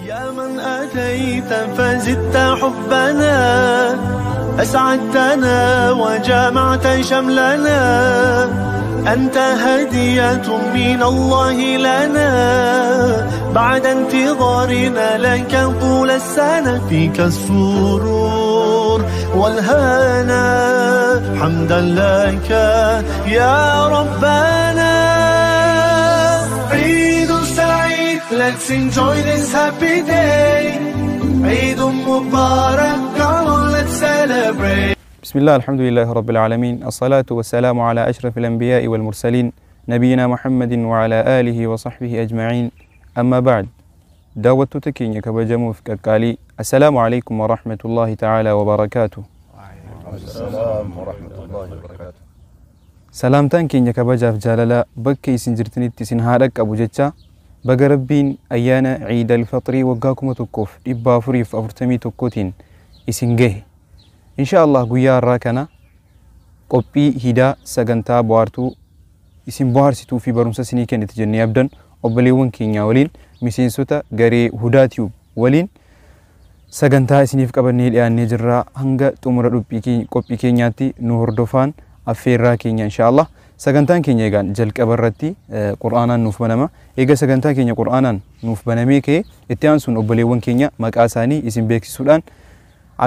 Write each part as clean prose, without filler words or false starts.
يا من أتيت فزدت حبنا أسعدتنا وجمعت شملنا أنت هدية من الله لنا بعد انتظارنا لك طول السنة فيك السرور والهنا حمدا لك يا ربنا عيد سعيد let's enjoy this happy day عيد مبارك come on let's celebrate بسم الله الحمد لله رب العالمين الصلاة والسلام على أشرف الأنبياء والمرسلين نبينا محمد وعلى آله وصحبه أجمعين أما بعد دعوة تكيني كبجمو في كالكالي السلام عليكم ورحمة الله تعالى وبركاته السلام ورحمة الله وبركاته سلامتان كيني كبجاف جاللا بكي سنجرتني تسنهارك أبو جتشا بقربين أيانا عيد الفطر وقاكم تكوف إبا فريف أفرتمي تكوتين إسنجه إن شاء الله قويا راكنا قبي هدا سغنتا بوارتو اسم بوارسيتو في برمسا سنيكا نتجني أبداً وبليون كينيا ولين مسين سوتا غري هداتيوب ولين سغنتا سنيف قبرني الآن نجرى هنگا تمرد قبي كينياتي نور دوفان أفيرا كينيا إن شاء الله سغنتان كينيا غان جل قبرتي قرآنا نوف بنما إيغا سغنتا كينيا قرآنا نوف بنامي كي اتيانسون وبليون كينيا مقاساني اسم بيكسي سودان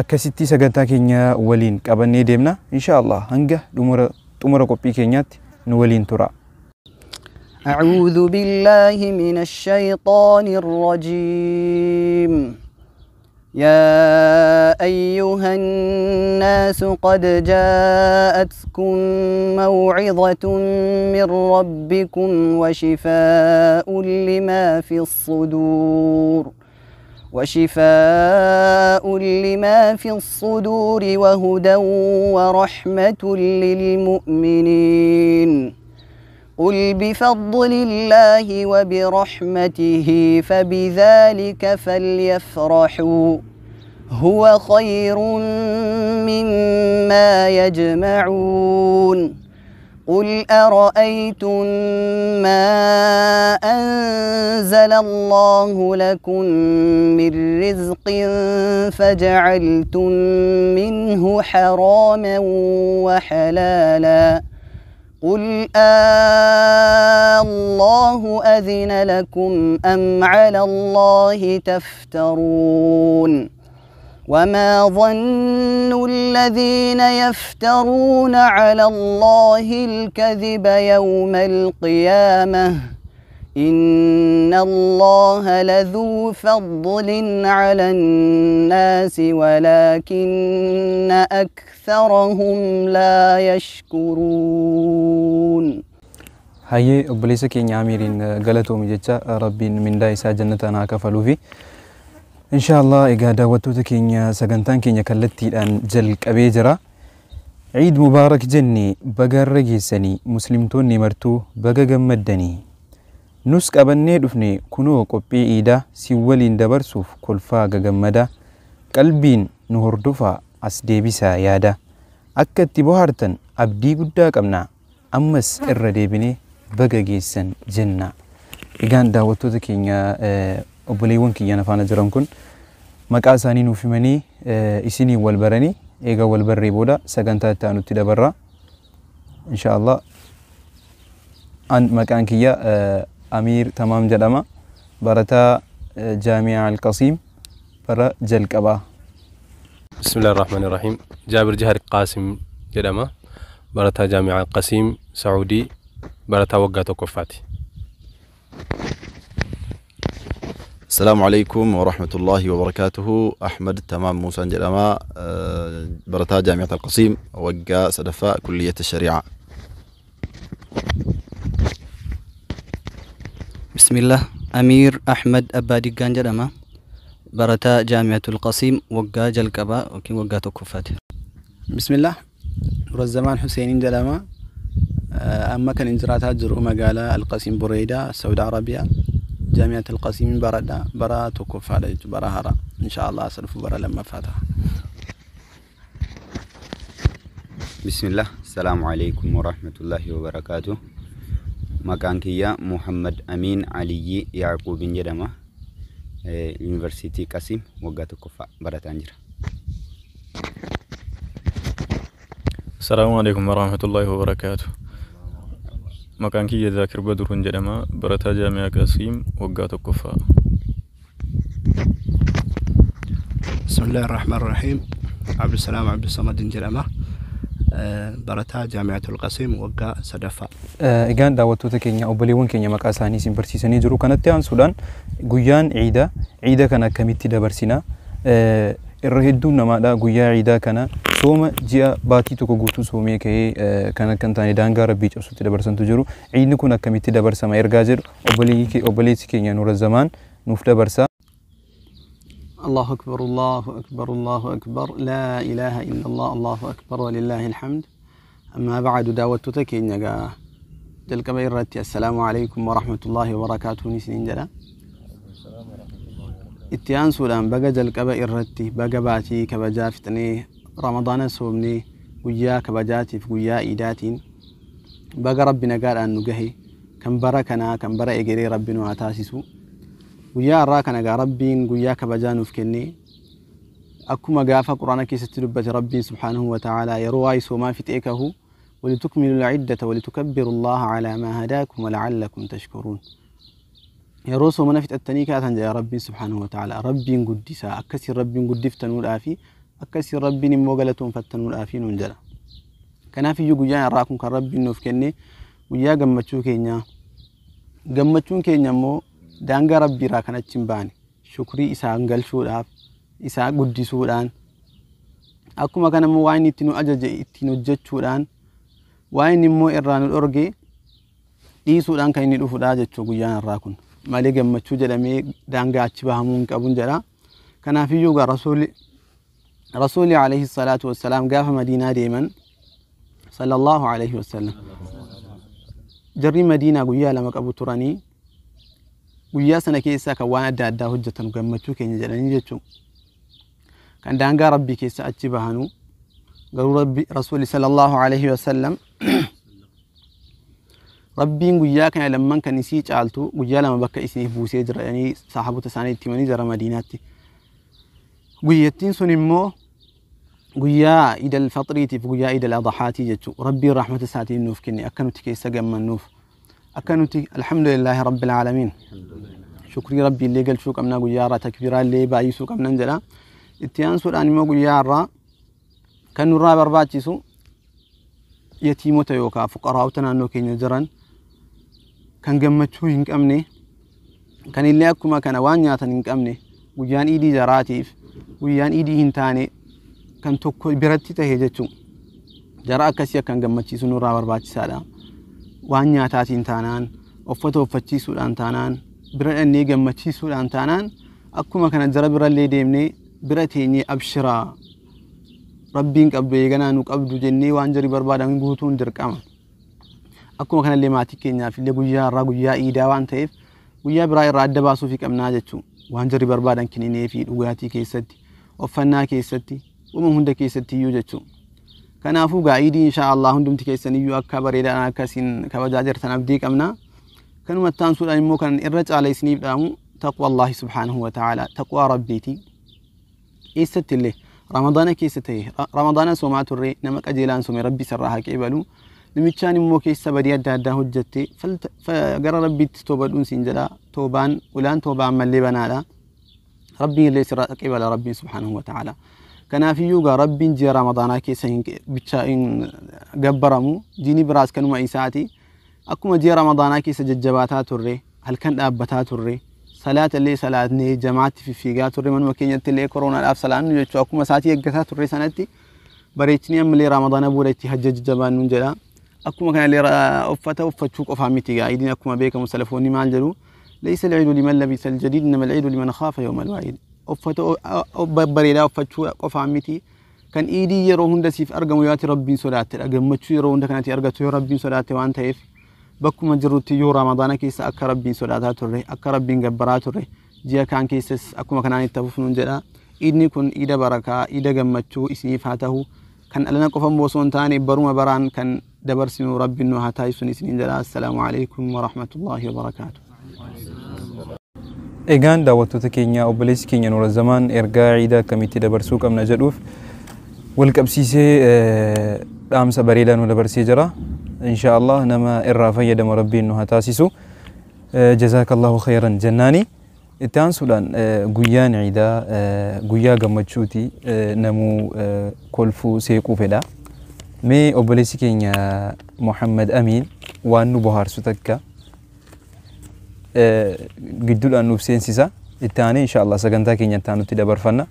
akkasitti sagantaa keenya waliin qabannee deemna inshallah hanga tumura qophii keenyaatti nu waliin tura. أعوذ بالله من الشيطان الرجيم يا أيها الناس قد جاءتكم موعظة من ربكم وشفاء لما في الصدور وهدى ورحمة للمؤمنين قل بفضل الله وبرحمته فبذلك فليفرحوا هو خير مما يجمعون قل أرأيتم ما أنزل الله لكم من رزق فجعلتم منه حراما وحلالا قل الله أذن لكم أم على الله تفترون وما ظن الذين يفترون على الله الكذب يوم القيامة إن الله لذو فضل على الناس ولكن أكثرهم لا يشكرون هاي أبليس كينيا أميرين غلطو مجتشا ربين من دايسا جنتنا كفلو في إن شاء الله إجا وتوت كينيا سجنتان كينيا كلتي الآن جل كبيجرة عيد مبارك جني بقى رجيسني مسلمتوني مرتو بقى جمدني نسك أبني دفني كنو قبي إيدا سيولين دبرسوف كلفا جمدا قلبين نهر دفا أسدي بسا يادا أكد تبهرتن أبدي قداك أمنا أمس الردي بني بقى جيسن جنة إجا وتوت كينيا أبليون كي أنا فانا جرامكن مكاساني نوفيمني إسيني والبراني إيجا والبري بودا سجنتا تانو تدا برا إن شاء الله عند مكان كيا أمير تمام جدما برتا جامع القصيم برا جلكبا. بسم الله الرحمن الرحيم. جابر جهر قاسم جدما برتا جامع القصيم سعودي برتا وقاتو كفاتي. السلام عليكم ورحمة الله وبركاته. أحمد تمام موسى جلما برتا جامعة القصيم وقا صدفاء كلية الشريعة. بسم الله أمير أحمد أبادي جلما برتا جامعة القصيم وقا جلكبا وقا تكفات. بسم الله نور الزمان حسين جلما أما كان إنزراتات جرؤ مقالة القصيم بريدة السعودية العربية جامعة القصيم برا تكفالة برا هرا إن شاء الله أصرف برا لما فاتها. بسم الله السلام عليكم ورحمة الله وبركاته. مكان كيا محمد أمين علي يعقوب جدما Yuunivarsiitii Qasiim waggaa tokkoffaa barataan jira. Assalaamu alaikum warahmatullahi wabarakatuh. Maqaan kiyya Zaakir Badruun jedhama. Barataa Jaami'aa Qasiim waggaa tokkoffaa. Bismillahir Rahmanir Rahiim. Abdusalaam Abdusamad jedhama. Barataa Jaami'atul Qasiim waggaa sadaffaa. Egaan daawwattoota keenya obboleewwan keenya maqaa isaanii isin barsiisanii jiru. Kanatti aansuudhaan guyyaan ciida kana akkamitti dabarsina? Irra hedduun namaadha guyyaa ciidaa kana sooma ji'a baatii tokko guutuu soomee ka'ee kan akka hin taane daangaa rabbii cabsutti dabarsantu jiru. Ciidni kun akkamitti dabarsama ergaa jedhu obboleessi keenya Nuura Zamaan nuuf dabarsa. الله أكبر الله أكبر الله أكبر لا إله إلا الله الله أكبر ولله الحمد. أما بعد دعوتك إنك جلك بيرتي السلام عليكم ورحمة الله وبركاته نسين جلا اتيان سولان بقى جلك بيرتي بقى باتي كبجافتني رمضان سومني ويا كبجاتي في ويا إيداتين بقى ربنا قال أن نجهي كم بركنا كم برا إجري ربنا عتاسسو ويا راكنا قال ربين ويا كبجانو في كني أكو مجافة قرآن كيس تلبة ربي سبحانه وتعالى يروي سوما في تيكه ولتكملوا العدة ولتكبروا الله على ما هداكم ولعلكم تشكرون. يروسو من في التنيكة تنجى ربي سبحانه وتعالى ربي قدسا أكسر ربي قدفتنوا الآفي أكسر ربي نموغلتهم فتنوا الآفي ننجلا. كان في يوجيان راكم كربي نوفكني ويا جمتشو كينيا مو دانغا ربي راكنا تشمباني شكري إسا أنجل شوداف إسا قدي سودان أكو ما كان مو وين يتنو أجج يتنو جت شودان وين مو إيران الأورجي دي سودان كاين يدو فدا جت شو جيان راكون مالي جمتشو جلمي دانغا أتشبهمون كابون جرا كان في يوجا رسول عليه الصلاة والسلام جاء في مدينة ديمن صلى الله عليه وسلم جري مدينة قوية لما كابو تراني ويا سنة كيسا كوانا دادا هجة مقامتشو كيني جلاني جتشو كان دانغا ربي كيسا أتشبهانو قالوا ربي رسولي صلى الله عليه وسلم ربي ويا كان لما كان يسيج عالتو ويا لما بكا اسنه بوسي جرى يعني صاحبو تساني تيماني جرى مديناتي ويتين سنمو ويا إيد الفطريتي ويا إيد الأضحاتي جتشو ربي رحمة ساتي النوف كني أكنو تكيسا قم النوف أكنوتي الحمد لله رب العالمين شكري ربي اللي قال شوك أمنا قيارة تكبيرا اللي باي سوك أمنا نجلا اتيان سوداني مو قيارة كانوا رابع برباتيسو يتيمو تيوكا فقراء تنانو كي نجران كان قمتشو ينك أمني كان اللي أكو ما كان وانياتا ينك أمني ويان إيدي جراتيف ويان إيدي هنتاني كان توكو براتي تهيجتشو جرا أكاسيا كان قمتشيسو نورا برباتيسالا waan nyaataatiin taanaan uffata uffachiisuudhaan taanaan bira dhannee gammachiisuudhaan taanaan akkuma kana jara birallee deemnee bira teenyee abshiraa rabbiin qabdu eeganaa nu qabdu jennee waan jari barbaadan guutuun dirqama. Akkuma kanallee maatii keenyaaf illee guyyaa irraa guyyaa iidaa waan ta'eef guyyaa biraa irraa adda baasuu fi qabnaa jechuun waan jari barbaadan kenninee fi dhugaatii keessatti uffannaa keessatti hunda keessatti iyyuu jechuun. كنافو قاعدي إن شاء الله هندم تكيسن يو أكبر إذا أنا كاسين كوجاجر تنبديك أمنا كانوا متان سؤال مو كان الرجع على سنيب دامو تقوى الله سبحانه وتعالى تقوى ربيتي إيست اللي رمضان كيستي رمضان سومات الري نمك أجيلان سومي ربي سرها كيبلو نمتشان مو كيس بديا دادا هجتي فقر ربي توبدون سنجلا توبان ولان توبان ملي بنالا ربي اللي سرها كيبل ربي سبحانه وتعالى كان في يوغا ربي جي رمضان كيسين بتشاين جبرمو جيني براس كانوا مئساتي أكما جي رمضان كيس ججباتات الري هل كان أبتات الري صلاة اللي صلاة ني جماعة في فيجات الري من مكينة اللي كورونا الأف صلاة نجوا أكما ساتي يجتات الري سنتي بريتني أم اللي رمضان بولتي هجج جبان نجلا أكما كان اللي أفتا أفتشوك أفهمتي قاعدين أكما بيك مسلفوني مع الجلو ليس العيد لمن لبس الجديد إنما العيد لمن خاف يوم الوعيد أفتو بريلا أفتشو أفهمتي كان إيدي يروهن دسيف أرجم وياتي ربي صلاة أرجم متشو يروهن كانت أرجتو ربي صلاة وأنت إف بكم مجرتي يو رمضان كيس أكر ربي صلاة توري أكر ربي جبرات توري جيا كان كيسس أكو مكان يتفوفون جلا إيدني كن إيدا بركة إيدا جمتشو إسني فاته كان ألنا كفم بوسون تاني بروما بران كان دبرسنو ربي إنه هتاي سنين جلا السلام عليكم ورحمة الله وبركاته. egaan daawwattoota keenya obboleessi keenya Nuura Zamaan ergaa ciida akkamitti dabarsuu qabna jedhuuf wal qabsiisee dhaamsa bareedaa nu dabarsee jira. Inshaallah nama irraa fayyadamu Rabbiin nu haa taasisu. Jazaakallahu khayran jennaani. Itti aansuudhaan guyyaan ciidaa guyyaa gammachuuti namuu kolfuu seequu fedha. Mee obboleessi keenya Muhammad Amiin waan nu bohaarsu takka gidduudhaan nuuf seensisa. Itti aanee inshaallah sagantaa keenya itti aanutti dabarfanna.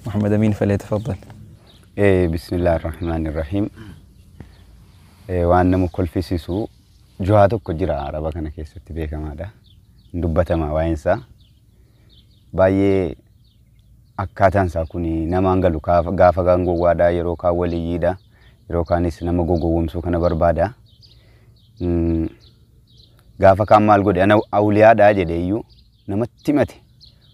Muhammad Amiin falyatafaddal. Bismillahirrahmanirrahim. Waan nama kolfisiisu juhaa tokko jira araba kana keessatti beekamaadha. Dubbatama waa'insaa. Baay'ee akkaataan isaa kun namaan galu gaafa kaan gowwaadhaa yeroo kaan waliyyiidha yeroo kaanis nama gowwoomsuu kana barbaada. Gaafa kaan maal godhe ana awliyaadhaa jedhee iyyuu namatti himate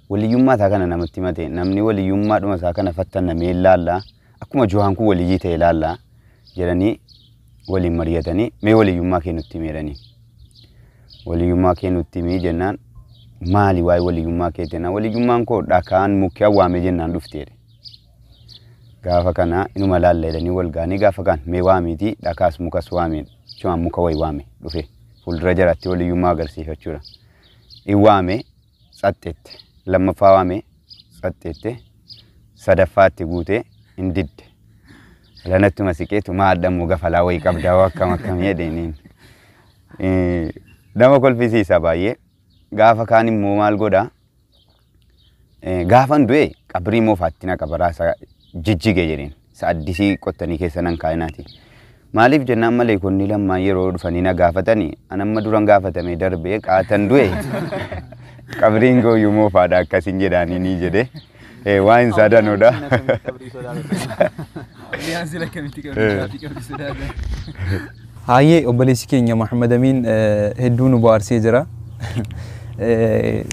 waliyyummaa isaa kana namatti himate namni waliyyummaadhuma isaa kana fattannamee ilaallaa akkuma juhaan kun waliyyii ta'e ilaallaa jedhanii waliin mari'atanii mee waliyyummaa kee nutti himi waliyyummaa kee nutti himi jennaan maali waa'ee waliyyummaa kee jennaan waliyyummaan koo dhakaan mukkee waame jennaan dhufteedha. Gaafa kana inuma laalleedhanii wal gaanii gaafa kaan mee waamiitii dhakaas mukas waame cumaan muka wayi waame dhufe fuuldura jiraatti waliyyummaa agarsiifachuudha. Waame xaxxeette lammaffaa waame xaxxeette sadaffaatti guutee hin didde. Lanattuma siqeetu maadhamu gafalaa wayii qabdaa akkam jedhaniin. Nama kolfisiisa baay'ee. Gaafa kaan immoo maal godhaa? Gaafan du'e qabrii moofaatti na qabaraa isa jijjige jedheen. Isa addisii qottanii keessa nan kaa'inaati. Maaliif jennaan malee konni lammaan yeroo dhufanii na gaafatanii anamma duran gaafatame darbee qaatan du'e qabriin gooyyuu moofaadha akkasiin jedhaanii ni jedhe. Waan isaa danoodha. Hayyee obboleessi keenya Muhammad Amiin hedduu nu bohaarsee jira.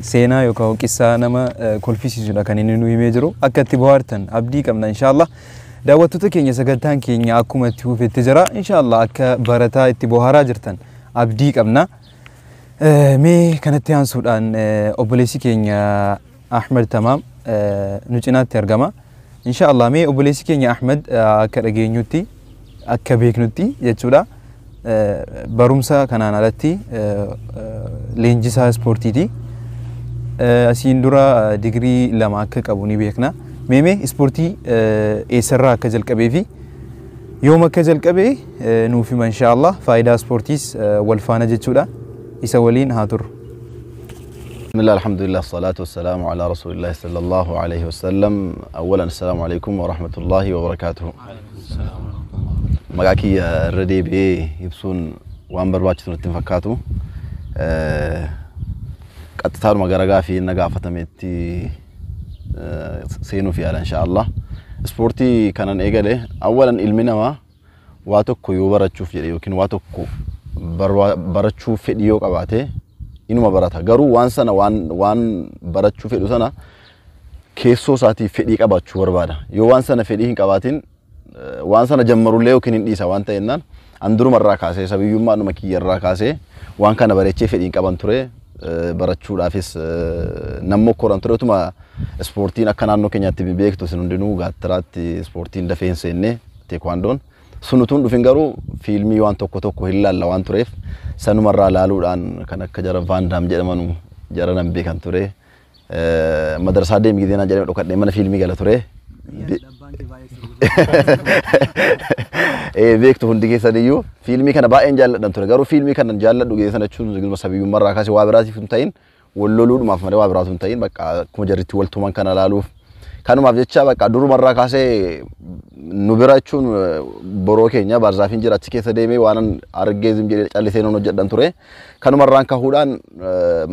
Seenaa yookaan qissaa nama kolfisiisudha kan inni nu himee jiru. Akka itti bohaartan abdii qabna inshaallah. Daawwattoota keenya sagantaan keenya akkuma itti hufetti jira. Inshaallah akka barataa itti bohaaraa jirtan abdii qabna. Mee kanatti aansuudhaan obboleessi keenya Ahmed Tamaam nu cinaatti argama. Inshaallah mee obboleessi keenya Ahmed akka dhageenyutti akka beeknutti jechuudha. Barumsa kanaan alatti leenjisaa ispoortiiti. Asiin dura digirii 2 akka qabu ni beekna. Mee ispoortii eessarraa akka jalqabee fi yoom akka jalqabee nuuf hima inshaallah faayidaa ispoortiis wal faana jechuudha. Isa waliin haa turru. بسم الله الحمد لله الصلاة والسلام على رسول الله صلى الله عليه وسلم. أولا السلام عليكم ورحمة الله وبركاته. مقاكي الردي بي يبسون وان برباچتون التنفكاتو قطتار مقارقا في نقافة ميتي سينو فيها إن شاء الله. سبورتي كان إيقالي أولا علمنا ما واتوكو يوبرتشوف جدي وكين واتوكو برتشوف فيديو قباتي inuma barata garuu waan sana waan barachuu fedhu sana keessoo isaatii fedhii qabaachuu barbaada. Yoo waan sana fedhii hin qabaatin waan sana jammarullee yookiin hin dhiisa waan ta'ennaan anduruma irraa kaasee sabiyyummaadhuma kiyya irraa kaasee waan kana bareechee fedhii hin qaban ture barachuudhaafis nammo koran ture utuma ispoortiin akka naannoo keenyaatti beektu sin hundinuu gaattiraatti ispoortiin dafee hin seenne teekwaandoon sunutuun dhufin garuu fiilmii waan tokko hin laalla waan tureef sanumarraa laaluudhaan kan akka jara Van Daam jedhamanu jara nan beekan ture. Madarsaa deemi gideenaa jedhame dhokadhee mana fiilmii gala ture. Beektu hundi keessan iyyuu fiilmii kana baay'een jaalladhan ture garuu fiilmii kana jaalladhu geessan jechuun zigilma sabiyyummarraa kaasee waa biraatiif hin ta'in walloluudhumaaf malee waa biraatu hin ta'in bakka akkuma jarritti waltuman kana laaluuf kanumaaf jecha bakka durumarraa kaasee nu bira jechuun boroo keenya barzaafiin jira achi keessa deemee waan argee zim jedhee callisee noon hojjedhan ture. Kanumarraan kahuudhaan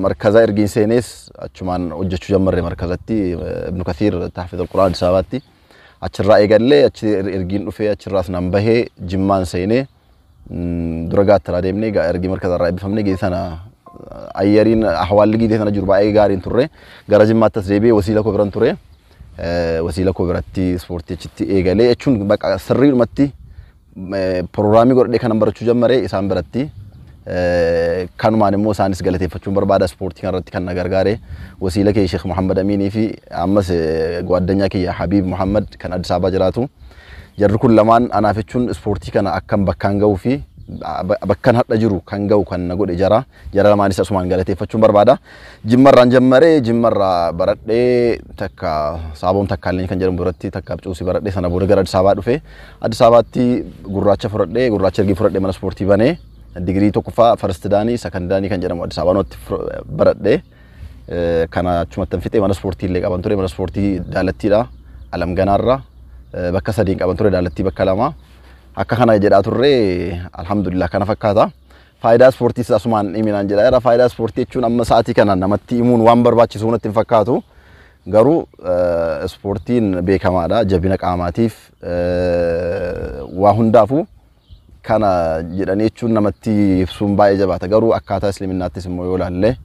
markaza ergiin seenees achumaan hojjechuu jammarre markazatti Ibnu Kathiir Tahfiz al-Qur'aan Addis Ababaatti achirraa eegallee achi ergiin dhufee achirraas nan bahee Jimmaan seenee dura gaattiraa deemnee ergii markazarraa eebbifamnee geessee sana ayyariin ahwaalli geessee sana jiru baay'ee gaariin turre gara Jimmaattas deebi'ee wasiila koo biran ture. Wasiila koo biratti ispoortii achitti eegalee jechuun bakka sirriidhumatti piroograamii godhadhee kanan barachuu jammaree isaan biratti kanumaan immoo isaanis galateeffachuun barbaada ispoortii kanarratti kan na gargaare wasiila kee Sheekh Muhammad Aminii fi ammas gwaaddanyaa kiyya Habib Muhammad kan Addis Ababa jiraatu jarri kun lamaan anaaf jechuun ispoortii kana akkam bakkaan ga'uu fi bakkan hadha jiru kan ga'u kan na godhe jara lamaanis asumaan galateeffachuun barbaada. Jimmarraan jammaree jimmarraa baradhee takka saaboon takkaallee kan jedhamu biratti takka abcuusi baradhee sana booda gara Addis Ababaa dhufe Addis Ababaatti gurraacha fudhadhee gurraacha ergi fudhadhee mana ispoortii banee digirii tokkoffaa first daanii second daanii kan jedhamu Addis Ababaatti baradhee kana achumatti fixee mana ispoortii illee qaban ture mana ispoortii Daalattiidha Alam Ganaarra bakka sadiin qaban ture Daalattii bakka lama akka kana jedhaa turre alhamdulillah kana fakkaata faayidaa ispoortii asumaan himinaan jedha era faayidaa ispoortii jechuun amma sa'aatii kana namatti himuun waan barbaachisu natti hin fakkaatu garuu ispoortiin beekamaadha jabina qaamaatiif waa hundaafuu kana jedhanii jechuun namatti ibsuun baay'ee jabaata garuu akkaataa islaaminaattis immoo yoo ilaalle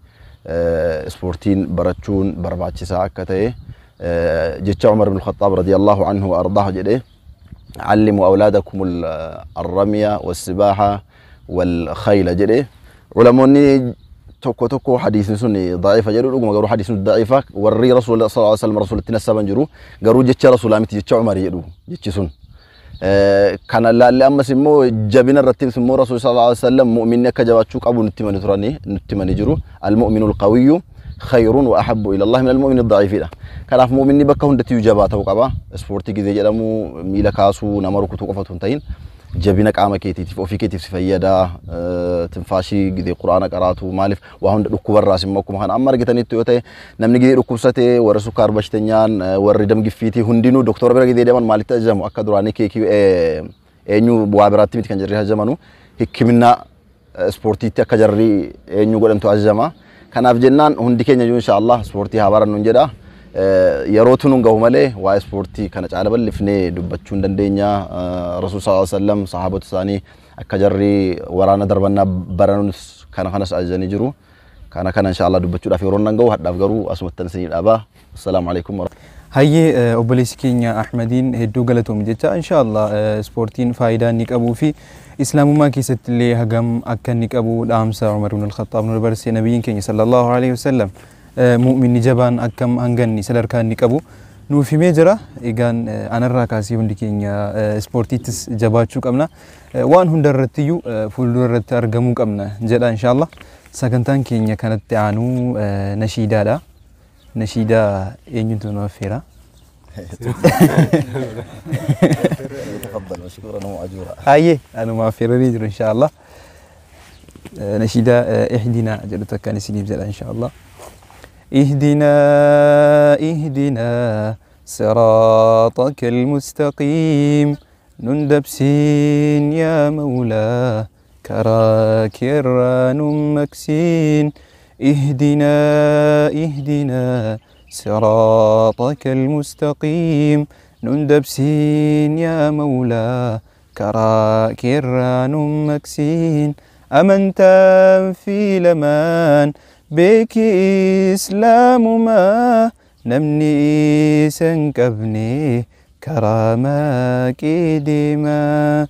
ispoortiin barachuun barbaachisaa akka ta'e jecha Umar ibn Khattab radiyallahu anhu wa ardaahu jedhee علموا أولادكم الرمية والسباحة والخيل جدي علموني توكو حديث سني ضعيفة جرو رغم قالوا حديث ضعيفة وري رسول الله صلى الله عليه وسلم رسول التنسب جرو قالوا جتش رسول الله جتش عمر يدو جتش سن كان لا أما سمو جبنا الرتيب سمو رسول صلى الله عليه وسلم مؤمن كجواتشوك أبو نتمنى تراني نتمنى جرو المؤمن القوي خير وأحب إلى الله من المؤمن الضعيف له كان في مؤمن بكون دتيو جباته وقبا سبورتي كذا جلمو ميلا كاسو نمرو كتو قفتون تين جبينك عامك كيتي وفي كيتي في فيدا تنفاشي كذا قرآن قراتو مالف وهون ركوب الراس ماكم خان أمر جتني توتي نمني كذا ركوب سته ورسوكار بشتنيان وردم جفيتي هندينو دكتور برا كذا دائما مالك تجمع أكدراني كي إنيو بوابرات ميت كان جريها زمانو هيك منا سبورتي تكجري إنيو قدام توازجما كان أفجنان هندي كينيا إن شاء الله سبورتي هابارن نجدا يروتون نجاو ماله واي سبورتي كانت على بال لفني دبتشون دندينيا رسول صلى الله عليه وسلم صحابة الثاني أكجري ورانا دربنا برانوس كان خناس أجاني جرو كان إن شاء الله دبتشون أفيرون نجاو حد أفجرو أسمت تنسين الأبا السلام عليكم هاي أوبليسكينيا أحمدين هدو قلتهم جتا إن شاء الله سبورتين فايدة نيك أبو في إسلام ما كيست اللي هجم أكن نيك أبو دامسا عمر بن الخطاب بن البرسي نبيين كيني صلى الله عليه وسلم مؤمن جبان أكم أنجني سلر كان نيك أبو نو في مجرى إيجان أنا الركاسي هندي كينيا سبورتيتس جبات شو كمنا وان هندرتيو فولدرت أرجمو كمنا جدا إن شاء الله سكنتان كينيا كانت تعانو نشيدا لا نشيدا ينتو نوفيرا تفضل مشكورا وأجورا هاي أنا ما في ريجر إن شاء الله نشيدا إهدنا جلتك كان سنيب زل إن شاء الله إهدنا صراطك المستقيم نندبسين يا مولا كراكران مكسين إهدنا صراطك المستقيم نندبسين يا مولا كراكران مكسين أمنت في لمان بك إسلام ما نمني سنكبني كرامك ديما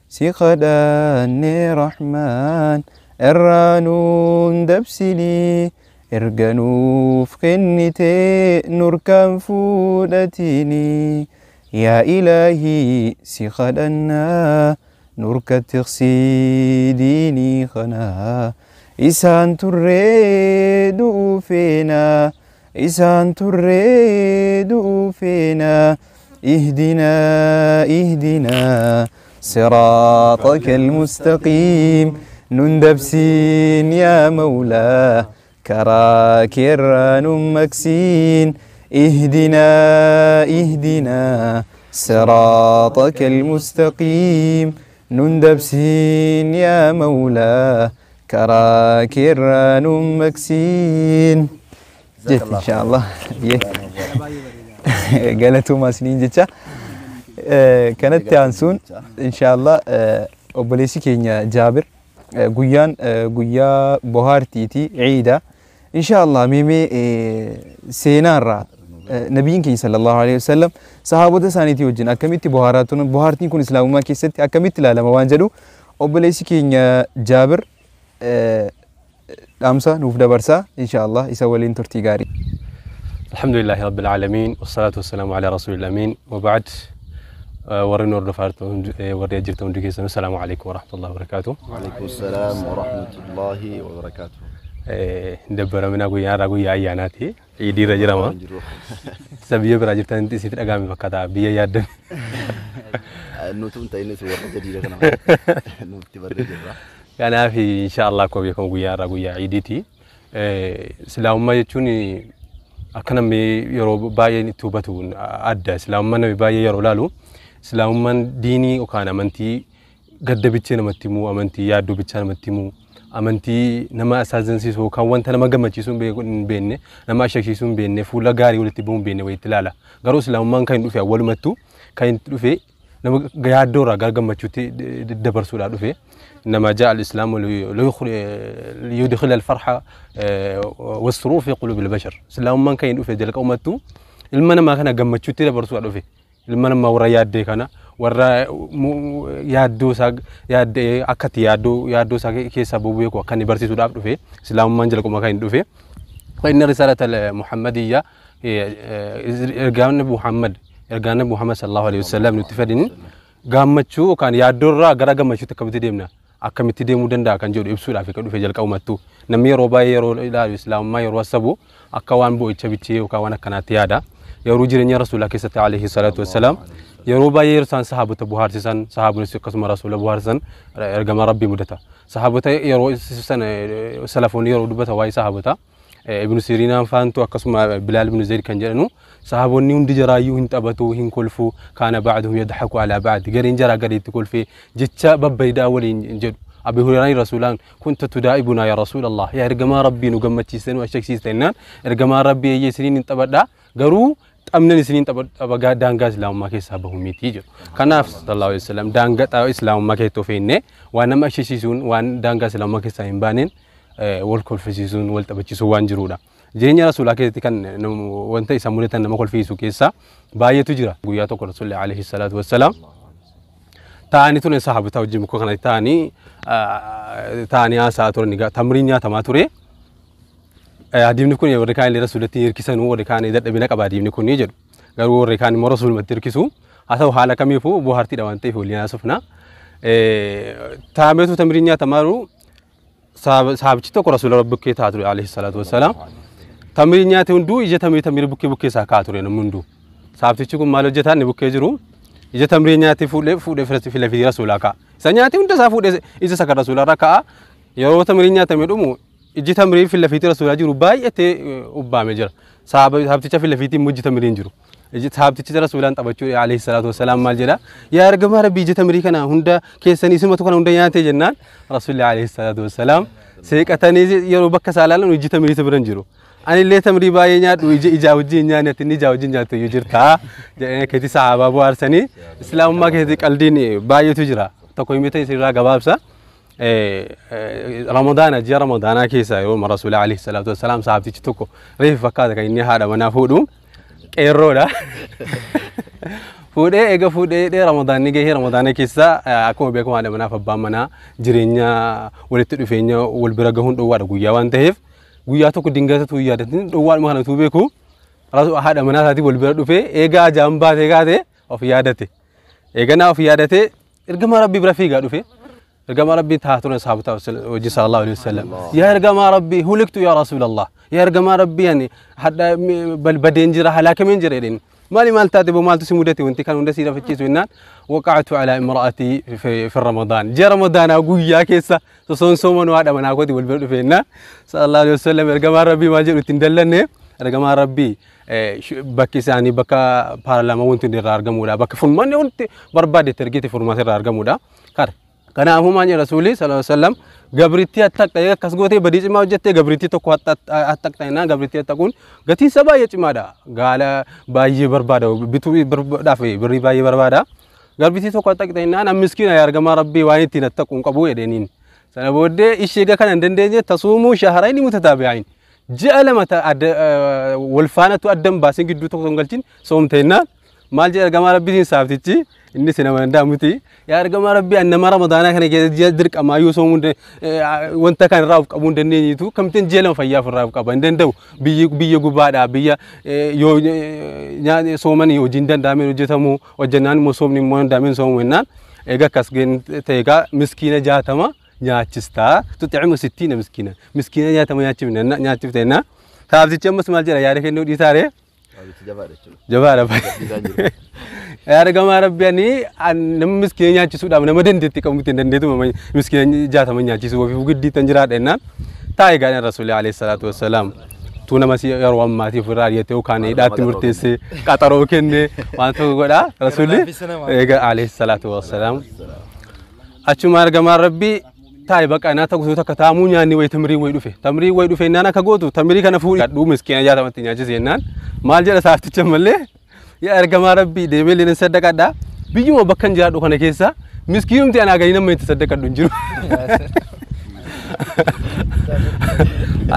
سيخداني رحمن الرانون دبسني ارجنوف خنتي نركن فودتيني يا إلهي سيخدنا نركت تغسيديني خنا إسان تريدو فينا إسان تريدو فينا إهدنا صراطك المستقيم نندبسين يا مولاه كراكران مكسين إهدنا صراطك المستقيم نندبسين يا مولاه كراكران مكسين جت إن شاء الله قالتوا ما سنين جتا كانت تانسون إن شاء الله أوبليسي كينيا جابر قويا بوهارتيتي عيدة إن شاء الله ميمي سينارا نبيين صلى الله عليه وسلم صحابة سانيتي وجن أكملت بوهارتين كون إسلام ما كيست أكملت لا لما وانجلو أوبليسي كينيا جابر دامسا نوف دبرسا إن شاء الله يسولين ترتيجاري. الحمد لله رب العالمين والصلاة والسلام على رسول الأمين وبعد ورنا الرفارت ورنا جرتون دكيسن السلام عليكم ورحمة الله وبركاته. وعليكم السلام ورحمة الله وبركاته. دبر منا قوي أنا قوي أياناتي يدير جرما سبيه براجل تانتي سيد أقامي فكذا بيا ياد نوتون تاينة سوى جديدة كنا نوتي برد جرا أنا في إن شاء الله كوي كم قوي أنا قوي عيدتي سلام ما يجوني أكنا مي يرو باي توبتون أدى سلام ما نبي باي يرو لالو سلام من ديني وكان أمنتي قد بيتشنا متيمو أمنتي يادو بيتشنا متيمو amantii nama asaazansiisuu kan wanta nama gammachiisuun beenne nama shakkiisuun beenne fuula gaarii walitti bu'uun beenne wayitti ilaala garuu islaamummaan kan dhufe awwalumattu kan dhufe nama yaaddoorraa gara gammachuutti dabarsuudhaa dhufe nama jaa al-islaamu liyudkhil al-farha was-surur fi qulubi al-bashar islaamummaan kan dhufe jalqabumattu ilma namaa kana gammachuutti dabarsuudhaa dhufe ilma namaa warra yaaddee kana warra yaaddoo akkati yaaddoo isaa keessa bu'ee ko akka inni barsiisuudhaaf dhufe islaamummaan jalqabuma kan dhufe inna risalata muhammadiyya ergaan muhammad sallallahu alaihi wasallam nutti fedhin gammachuu kan yaaddoorraa gara gammachuutti akkamitti deemuu danda'a kan jedhu ibsuudhaaf kan dhufe jalqabumattu namni yeroo baay'ee yeroo ilaalu islaamummaa yeroo asabu akka waan boo'icha bichee yookaan waan akkanaatti yaada yeroo jireenya rasuulaa keessatti alayhi salatu wassalam yeroo baay'ee yeroo sahaabota buhaarsisan sahaabonni akkasuma rasuula buhaarsisan ergama rabbii mudata sahaabota yeroo san salafoonni yeroo dubbata waa'ee sahaabota ibnu siriinaan faantu akkasuma bilaal ibnu zayd kan jedhanu sahaabonni hundi jaraayyuu hin taphatu hin kolfu kaana ba'duhum yadhaku ala ba'd gariin jaraa gadiitti kolfee jecha babbaydaa waliin jedhu أبي هريرة رسولان كنت تدائبنا يا رسول الله يا إرجما ربي نجمع تيسن وأشيك تيسن إرجما ربي يسرين تبدا قرو أمن سنين تبغى دانغا إسلام ما كيسابه ميتيجو كناف صلى الله عليه وسلم دانغا تاو إسلام ما كيتوفينه وانا ما شيسون وان دانغا إسلام ما كيساين بانين والكل فيسون والتبتشيسو وان جرودا جينيا رسول الله كان وانت يسمونه تنا ما كل فيسو كيسا باية تجرا قوياتك رسول الله عليه الصلاة والسلام تاني تون صحابة توجي مكوكنا تاني آساتور نيجا تمرينيا تماتوري أديم نكون يوريكان لرسولتي يركسون وريكان إذا تبينك أباديم نكون يجر قالوا وريكان مرسول متركسو أثو حالا كم يفو بوهارتي دوانتي فولينا سفنا تامتو تمرينيا تمارو صاحب تشتوك رسول ربك تاتوري عليه الصلاة والسلام تمرينيا تندو إجا تمري بكي ساكاتوري نمندو صاحب تشتوك مالو جتان نبكي جرو إجا تمرينيا تفول فرس في رسولك سنياتي وانت سافود إجا سكر رسول ركعة يرو تمرينيا تمرمو إجا تمرين في اللفيت رسول جرو باي أتي أبا مجر صاحب تشا في اللفيت مج تمرين جرو إجا صاحب تشا رسول أنت بتشو عليه الصلاة والسلام مال جرا يا رجال ربي إجا تمرين كنا هندا كيسني اسمه تكون هندا يانتي جنان رسول الله عليه الصلاة والسلام سيك أتاني يرو بك سالالن وإجا تمرين تبرن جرو أنا اللي تمري باينات ويجي إجاوجي نيانة تني جاوجي نياتو يجرتا جاء كذي صحابة بوارسني إسلام ما كذي قلديني بايو تجرا تقوي متى يصير جوابسا رمضان جاء رمضان كيسا يوم رسول عليه الصلاة والسلام صحابتي تشتكو ريف فكذا كإني هذا منافودهم كيرودا فودة إيجا فودة رمضان نيجي رمضان كيسا أكون بيكم هذا مناف بامنا جرينيا ولتدفينيا والبرجهون دوار جويا وانتهف guyyaa tokko dingata tu yaadatin dhowwaan ma kana tu beeku rasu haadha manaa isaati wal bira dhufe eegaa jaambaate gaate of yaadate eegana of yaadate ergama rabbi bira fiigaa dhufe ergama rabbi taatuna sahabata wajji sallallahu alaihi wasallam ya ergama rabbi huliktu ya rasulallah ya ergama rabbi yani hadda bal badeen jira halakamen jira edin مالي مالتاتي بمالتو سمودتي وانت كان وندسي رفتشي سوينان وقعت على امرأتي في رمضان جاء رمضان أقول يا كيسا تصون سومن وهذا من أقولي والبلد فينا صلى الله عليه وسلم رجما ربي ما جرو تندلني رجما ربي بكي ساني بكا بارلما وانت نرارجمودا بكي فنمان وانت بربادي ترجيتي فرماسي رارجمودا كار كان أبو ماني رسولي صلى الله عليه وسلم قبرتي أتاك تيجا كسغوتي بديش ما وجدت قبرتي تكو أتاك تينا قبرتي أتاكون قتي سبا يجمادا قال باي بربادا بتوي بربادا في بري باي بربادا قبرتي تكو أتاك تينا أنا مسكين يا رجما ربي وين تينا تكون قبوي دينين سنة بودي إيشيجا كان عندنا تصوموا شهرين متتابعين جاء لما والفانة تقدم باسين قدو تكون قلتين صوم تينا مال جاء رجما ربي تين سافتي inni sina manda muti ya argama rabbi annama ramadana kana ke dirqa ma yo so mun wanta kan raaf qabun danne yitu kamtin jelan fayya fi raaf qaban dan daw biyya gubada biyya yo nya so man yo jindan damen hojjetamu wajjanan mo somni mo damen so wennan ega kasgen tega miskina jatama nyaachista tut'imu 60 miskina jatama nyaachimna nyaachifteena taabticha masmal jira yaade kenno ditare jabaadha ya argama rabbiani nam miskina nyaachisuudha nama dandeetti qabutti dandeetu miskina jatama nyaachisu ofi guddi tan jiraadheenna taa'e gaana rasuuli alayhi salatu wassalam tuna masi yeroo ammaati firar yete kan hidhaatti murteesse qaxaroo kenne waan tokko godha rasuuli eega alayhi salatu wassalam achuma argama rabbi taa'e baqa na tagutu takka taamu nyaanni way tamrii way dhufe nana ka gootu tamrii kana fuudhi dhuu miskina jaatamatti nyaachise ennaan maal jedha saafticha mallee ya argama rabbi deemee leen saddaqadha biyyuma bakkan jiraadhu kana keessa miskiinumti ana gadi nama itti saddaqadhu hin jiru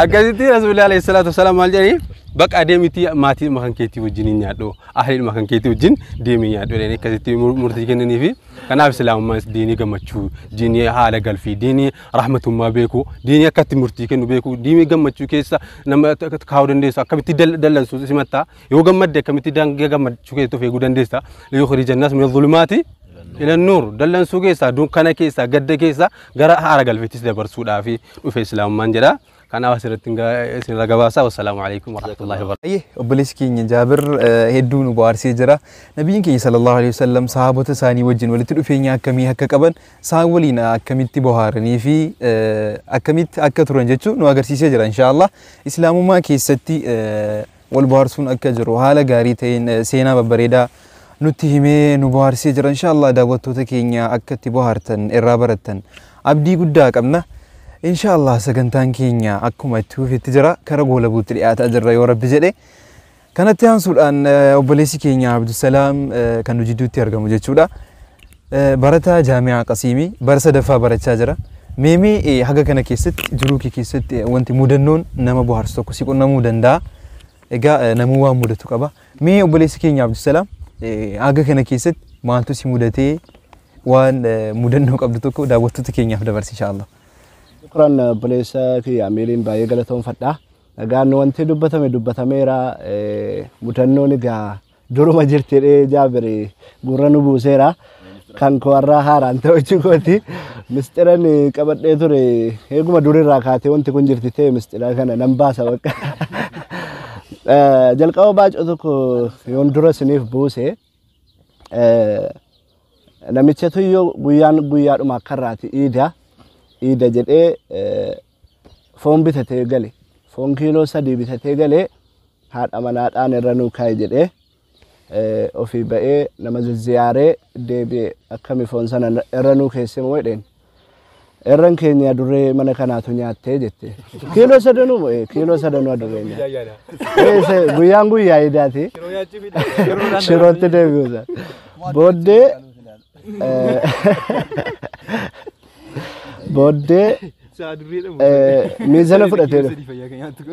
akkasitti rasuulli alayhi salaatu wasalaam maal jedhani baqa deemiti maatii makan keetii wajjin nyaadhu ahli makan keetii wajjin deemii nyaadhu leen akkasitti murtii kennanii fi kanaaf islaamummaa diinii gammachuu diinii haala galfii diinii rahmatummaa beeku diinii akkatti murtii kennu beeku diinii gammachuu keessa nama kaa'uu dandeessu akkamitti dallansu simatta yoo gammadde akkamitti gammachuu keessa feeguu dandeessa liyukhrija an-naas min adh-dhulumaati ila an-nur dallansu keessa dukkana keessa gadda keessa gara haara galfiitis dabarsuudhaa fi dhufe islaamummaan jedha kana wasirratti isin ragabaasa wassalamu alaykum wa rahmatullahi wa barakatuh obboleessi keenya Jaabir hedduu nu bohaarsee jira nabiyyiin keenya sallallahu alayhi wasallam sahaabota isaanii wajjin walitti dhufeenya akkamii akka qaban isaan waliin akkamitti bohaaranii fi akkamitti akka turan jechuu nu agarsiisee jira inshallah islaamummaa keessatti wal bohaarsuun akka jiru haala gaarii ta'een seenaa babbareedaa nutti himee nu bohaarsee jira inshallah daawwattoota keenya akkatti bohaartan irraa barattan abdii guddaa qabna inshallah sagantaan keenya akkuma itti fufetti jira kara goola buutti dhiyaataa jirra yoo rabbi jedhe kanatti aansuudhaan obboleessi keenya Abdusalaam kan nu jidduutti argamu jechuudha barataa jaami'aa Qasiimii bara sadaffaa barachaa jira meemee haga kana keessatti jiruu kee keessatti wanti mudannoon nama bohaarsu tokko si qunnamuu danda'a egaa namuu waan mudatu qaba mee obboleessi keenya Abdusalaam haga kana keessatti maaltu si mudatee waan mudannoo qabdu tokko daawwattoota keenyaaf dabarsi inshallah شكرا بليسا كي عميلين باي غلطون فدا غان وانتي دبتميرا متنوني غا دورو ما جرتي جابري غورنو بوسيرا كان كورا هاران توچكوتي مسترني قبدي توري هيغما دوري راكاتي وانتي كون جرتي تي مسترا كان نمباسا وك جلقاو باجوتو يون درسنيف بوسي نميچتو يو غيان ما كراتي ida jedhe foon bitatee gale foon kiiloo 3 bitatee gale haadha manaadhaan irra nuu kaa'e jedhe ofii ba'ee nama ziyyaaree deebi'ee akkami foon sana irra nuu keesse moo jedheen irran keenya duree mana kanaatu nyaattee jette kiiloo 3 kiiloo 3 adurree nyaate guyyaan guyyaa idaati shirootti deebi'uusa booddee booddee miizana fudhatee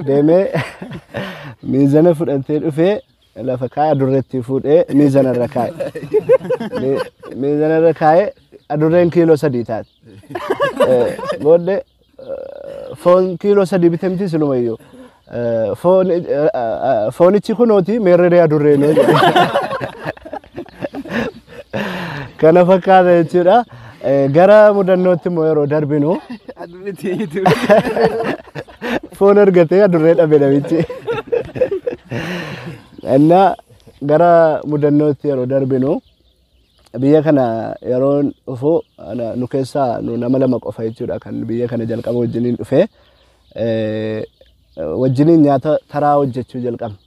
deemee miizana fudhatee dhufee lafa kaa'e adurreetti fuudhee miizana irra kaa'e miizana irra kaa'e adurreen kiiloo 3 taate booddee foon kiiloo 3 bitamti silumayyuu foonichi kunooti meerree adurreenee kana fakkaata jechuudha gara mudannootti immoo yeroo darbinu foon argatee adurree dhabe namichi enna gara mudannootti yeroo darbinu biyya kana yeroo dhufu nu keessaa nu nama lama qofa jechuudha kan biyya kana jalqaba wajjiniin dhufe wajjiniin nyaata taraa hojjechuu jalqabne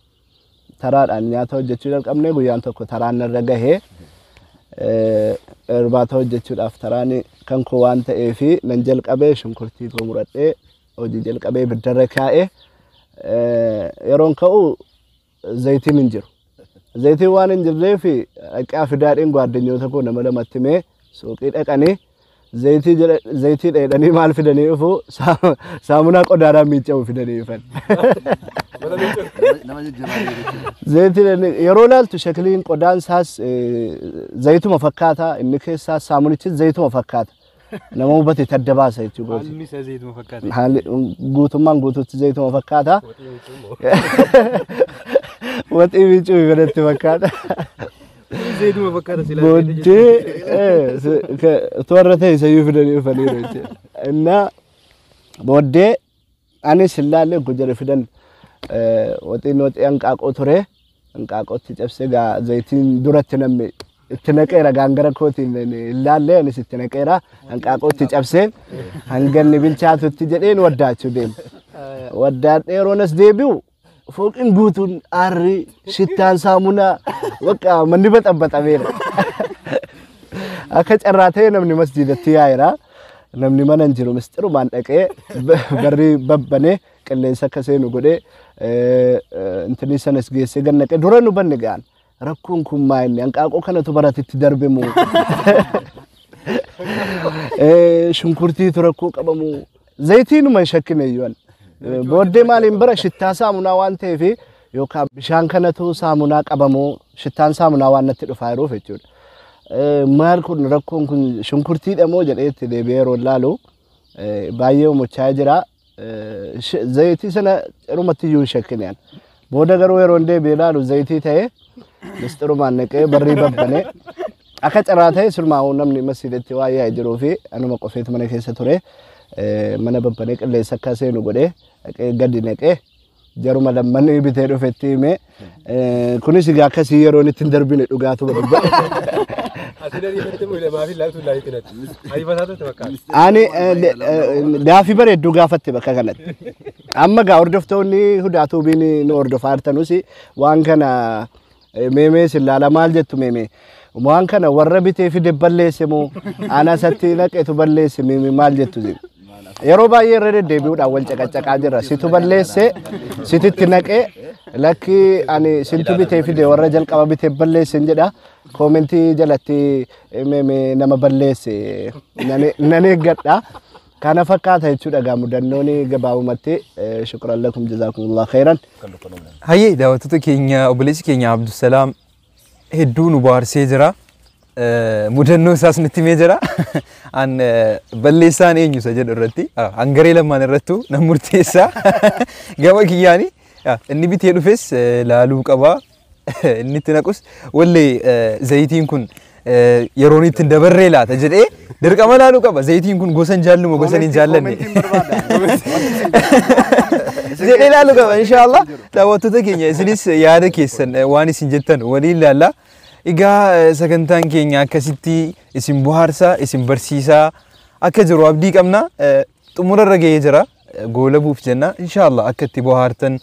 taraadhaan nyaata hojjechuu jalqabne guyyaan tokko taraan irra gahee irbaata hojjechuudhaaf taraani kan koo waan ta'eefi nan jalqabee shunkurtii koo muradhee hojii jalqabee biddarra kaa'e yeroon ka'u zayitiin hin jiru zayitiin waan hin jirreef dhaqaa fidaadhiin gwaaddanyoota koo nama lamatti mee suuqii dhaqanii zayitii dheedhanii maal fidanii dhufu saamunaa qodaadhaa miiccamu fidanii dhufan. Zayitii yeroo laaltu shakliin qodaan isaas zayituma fakkaata inni keessaa saamunichis zayituma fakkaata. Nama hubate tadda baasa jechuudha. Haalli isaa zayituma fakkaata. Haalli guutummaan guutuutti zayituma fakkaata. Waxii miicuu godhatti fakkaata. Zayituma fakkaata silaa. Booddee toorra ta'e isayyuu fidanii dhufanii jechuudha. Innaa booddee anis ilaalle gujjara fidan waxiin hanqaaqoo ture. Hanqaaqootti cabsee zayitiin duratti namni itti naqeera gaangara kootiin ilaalle anis itti naqeera hanqaaqootti cabseen hanganni bilchaatutti jedheen waddaachuu deema. Waddaadhee yeroonas deebi'u fooqin guutuun aarri shittaan saamunaa bakka manni baxabbaxameera. Akka carraa ta'e namni masjiidatti yaa'eera. Namni mana hin jiru mistirumaan dhaqee barri babbanee qilleensa akka seenu godhee intinni sanas geessee gannaqee dura nu banne ga'an. Rakkoon kun maa inni hanqaaqoo kanatu baratitti darbe moo shunkurtiitu rakkoo qabamu zayitiinuma hin shakkine iyyuu booddee maaliin bara shittaa saamunaa waan ta'eef yookaan bishaan kanatu saamunaa qabamoo shittaan saamunaa waan natti dhufaa jiruuf jechuudha. Maal kun rakkoon kun shunkurtiidha moo jedheetti deebi'ee yeroo ilaalu baay'ee mochaa jira. Zayitii sana cirumatti iyyuu hin shakkine. Booda garuu yeroo deebi'ee ilaalu zayitii ta'ee mistirumaan naqee barrii babbanee akka carraa ta'e sulmaa'uu namni masjiidatti waa yaa'ee jiruu fi anuma qofeetu mana keessa ture. Mana babbanee qilleensa akka seenu godhee gadi naqee jaruma lammanni bitee dhufetti himee kunis egaa akkasii yeroo itti hin darbine dhugaatu barbaada. Ani daafii bareedduu gaafatte bakka kanatti. Amma gaa hordoftoonni hudaatuu biin nu hordofaa jirtanus waan kana meemee sillaala maal jettu meemee waan kana warra bitee fide balleesse moo anasatti naqeetu balleesse meemee maal jettu yeroo baay'ee irra deddeebi'uudhaan wal caqacaqaa jirra. Situ balleesse sititti naqee lakki ani sintu bitee fide warra jalqaba bitee balleesse jedha. Koomentii jalatti meemee nama balleesse nan eeggadha. Kana fakkaata jechuudha gaa mudannoon gabaabumatti shukran lakum jazaakumullahu khairan. Hayyee daawwattoota keenya obboleessi keenya Abdusalaam hedduu nu baarsee jira. Mudannoo isaas nutti himee jira. An balleessaan eenyusa jedhu irratti hangaree lamaan irrattu nan murteessaa. Gama kiyyaani inni bitee dhufes laaluu qabaa. Inni itti naqus wallee zayitiin kun yeroon itti dabarree laata jedhee dirqama laaluu qaba. Zayitiin kun gosan jaallu moo gosan hin jaallanne jedhee laaluu qaba. Inshaallah daawwattoota keenya isinis yaada keessan waan isin jettan waliin ilaalla. Egaa sagantaan keenya akkasitti isin bohaarsaa isin barsiisaa akka jiru abdii qabna. Xumurarra ga'ee jira goolabuuf jenna. Inshaallah akka itti bohaartan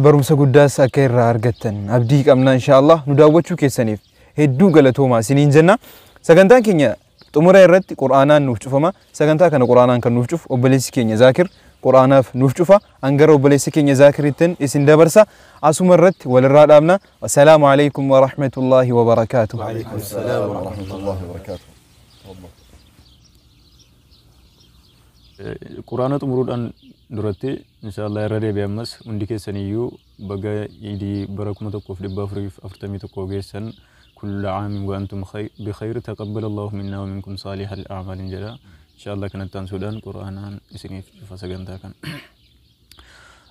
barumsa guddaas akka irraa argattan abdii qabna. Inshaallah nu daawwachuu keessaniif hedduu galatoomaa isiniin jenna. Sagantaan keenya xumura irratti quraanaan nuuf cufama. Sagantaa kana quraanaan kan nuuf cufu obboleessi keenya Zaakir quraanaaf nuuf cufa. Angara obboleessi keenya Zaakirittiin isin dabarsa. Asuma irratti walirraa dhaabna. Assalaamu alaykum wa rahmatullahi wa barakaatuh. Wa alaykum assalam wa rahmatullahi wa barakaatuh. Quraana xumuruudhaan duratti inshaallah irra deebi'ammas hundi keessaniyyuu baga idii bara 1441 geessan كل عام وأنتم بخير تقبل الله منا ومنكم صالح الأعمال جدا إن شاء الله كانت تنسودان قرآن إسنيف فسجنتاكن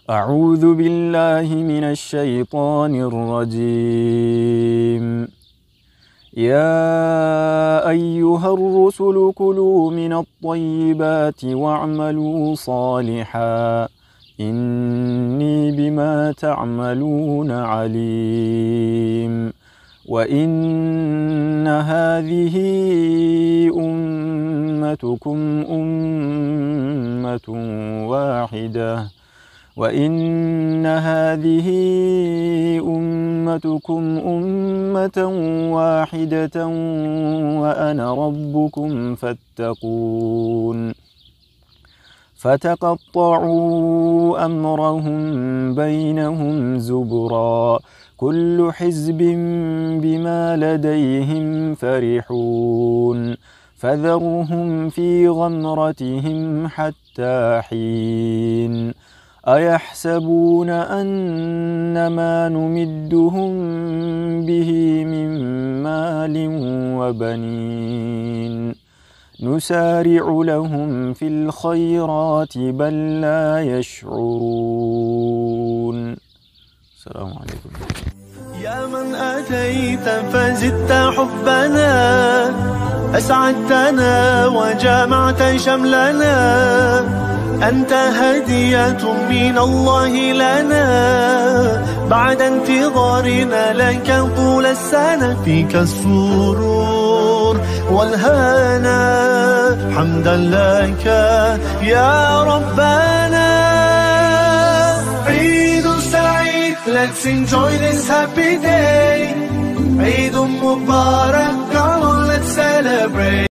أعوذ بالله من الشيطان الرجيم يا أيها الرسل كلوا من الطيبات واعملوا صالحا إني بما تعملون عليم وإن هذه أمتكم أمة واحدة وإن هذه أمتكم أمة واحدة وأنا ربكم فاتقون فتقطعوا أمرهم بينهم زبرا كل حزب بما لديهم فرحون فذرهم في غمرتهم حتى حين أيحسبون أن ما نمدهم به من مال وبنين نسارع لهم في الخيرات بل لا يشعرون. السلام عليكم. يا من أتيت فزدت حبنا، أسعدتنا وجمعت شملنا، أنت هدية من الله لنا بعد انتظارنا لك طول السنة. فيك السرور والهنا، حمدا لك يا ربنا. عيد سعيد، let's enjoy this happy day. عيد مبارك, come on let's celebrate.